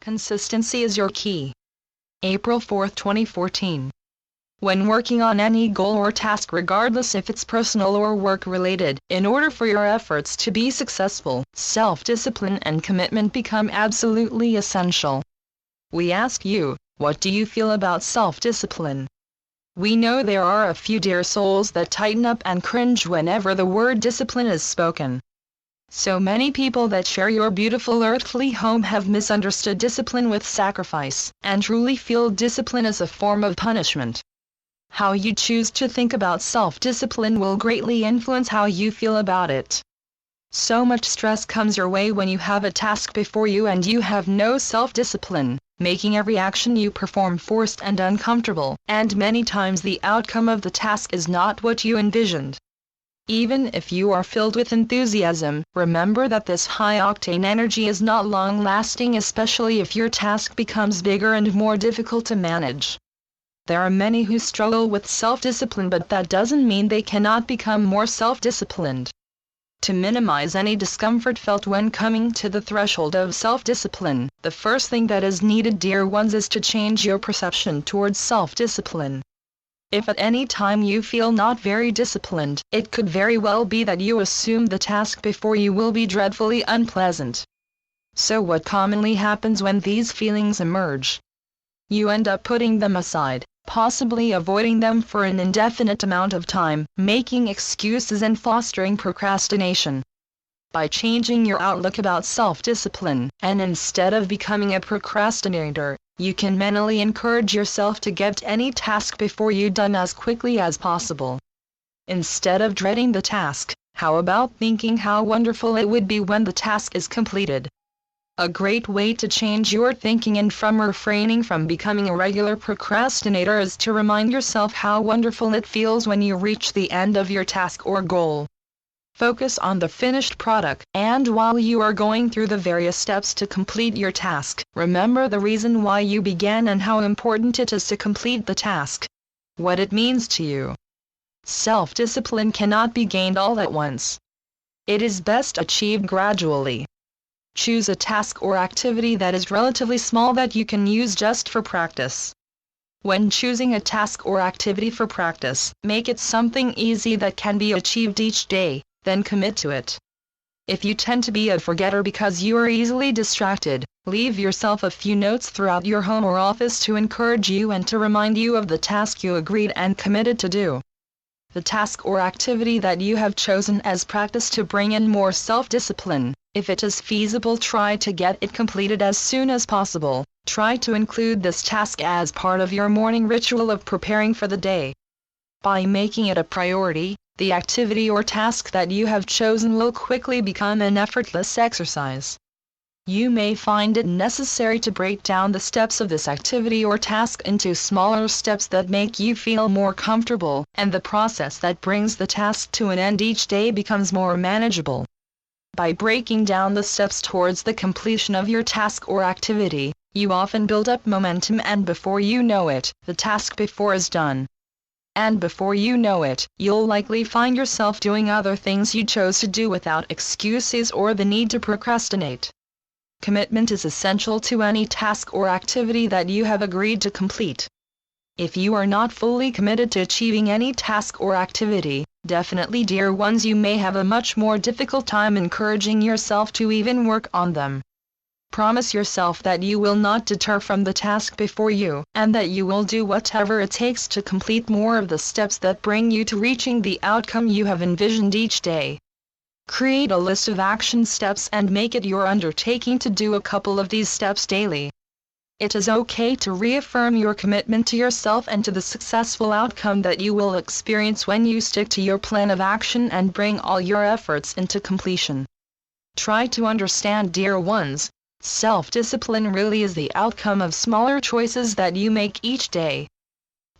Consistency is your key. April 4, 2014. When working on any goal or task, regardless if it's personal or work-related, in order for your efforts to be successful, self-discipline and commitment become absolutely essential. We ask you, what do you feel about self-discipline? We know there are a few dear souls that tighten up and cringe whenever the word discipline is spoken. So many people that share your beautiful earthly home have misunderstood discipline with sacrifice, and truly feel discipline as a form of punishment. How you choose to think about self-discipline will greatly influence how you feel about it. So much stress comes your way when you have a task before you and you have no self-discipline, making every action you perform forced and uncomfortable, and many times the outcome of the task is not what you envisioned. Even if you are filled with enthusiasm, remember that this high-octane energy is not long-lasting, especially if your task becomes bigger and more difficult to manage. There are many who struggle with self-discipline, but that doesn't mean they cannot become more self-disciplined. To minimize any discomfort felt when coming to the threshold of self-discipline, the first thing that is needed, dear ones, is to change your perception towards self-discipline. If at any time you feel not very disciplined, it could very well be that you assume the task before you will be dreadfully unpleasant. So what commonly happens when these feelings emerge? You end up putting them aside, possibly avoiding them for an indefinite amount of time, making excuses and fostering procrastination. By changing your outlook about self-discipline, and instead of becoming a procrastinator, you can mentally encourage yourself to get any task before you done as quickly as possible. Instead of dreading the task, how about thinking how wonderful it would be when the task is completed? A great way to change your thinking and from refraining from becoming a regular procrastinator is to remind yourself how wonderful it feels when you reach the end of your task or goal. Focus on the finished product, and while you are going through the various steps to complete your task, remember the reason why you began and how important it is to complete the task. What it means to you. Self-discipline cannot be gained all at once. It is best achieved gradually. Choose a task or activity that is relatively small that you can use just for practice. When choosing a task or activity for practice, make it something easy that can be achieved each day, then commit to it. If you tend to be a forgetter because you are easily distracted, leave yourself a few notes throughout your home or office to encourage you and to remind you of the task you agreed and committed to do. The task or activity that you have chosen as practice to bring in more self-discipline. If it is feasible, try to get it completed as soon as possible. Try to include this task as part of your morning ritual of preparing for the day. By making it a priority, the activity or task that you have chosen will quickly become an effortless exercise. You may find it necessary to break down the steps of this activity or task into smaller steps that make you feel more comfortable, and the process that brings the task to an end each day becomes more manageable. By breaking down the steps towards the completion of your task or activity, you often build up momentum, and before you know it, the task before is done. And before you know it, you'll likely find yourself doing other things you chose to do without excuses or the need to procrastinate. Commitment is essential to any task or activity that you have agreed to complete. If you are not fully committed to achieving any task or activity, definitely, dear ones, you may have a much more difficult time encouraging yourself to even work on them. Promise yourself that you will not deter from the task before you, and that you will do whatever it takes to complete more of the steps that bring you to reaching the outcome you have envisioned each day. Create a list of action steps and make it your undertaking to do a couple of these steps daily. It is okay to reaffirm your commitment to yourself and to the successful outcome that you will experience when you stick to your plan of action and bring all your efforts into completion. Try to understand, dear ones, self-discipline really is the outcome of smaller choices that you make each day.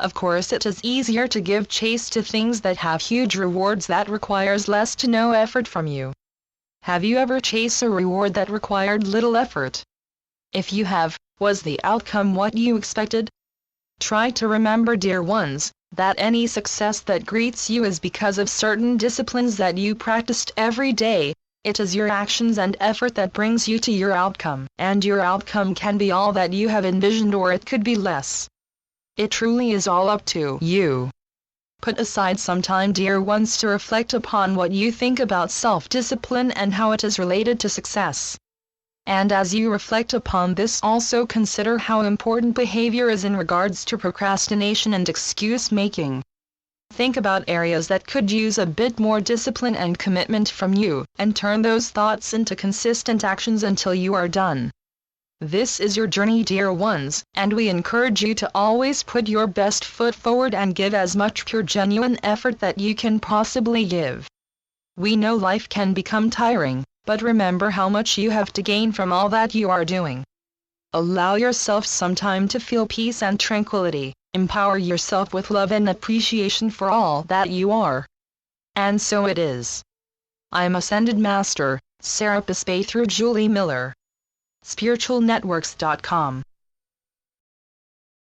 Of course, it is easier to give chase to things that have huge rewards that requires less to no effort from you. Have you ever chased a reward that required little effort? If you have, was the outcome what you expected? Try to remember, dear ones, that any success that greets you is because of certain disciplines that you practiced every day, It is your actions and effort that brings you to your outcome, and your outcome can be all that you have envisioned or it could be less. It truly is all up to you. Put aside some time, dear ones, to reflect upon what you think about self-discipline and how it is related to success. And as you reflect upon this, also consider how important behavior is in regards to procrastination and excuse-making. Think about areas that could use a bit more discipline and commitment from you, and turn those thoughts into consistent actions until you are done. This is your journey, dear ones, and we encourage you to always put your best foot forward and give as much pure, genuine effort that you can possibly give. We know life can become tiring, but remember how much you have to gain from all that you are doing. Allow yourself some time to feel peace and tranquility. Empower yourself with love and appreciation for all that you are. And so it is. I'm Ascended Master, Serapis Bey through Julie Miller. spiritualnetworks.com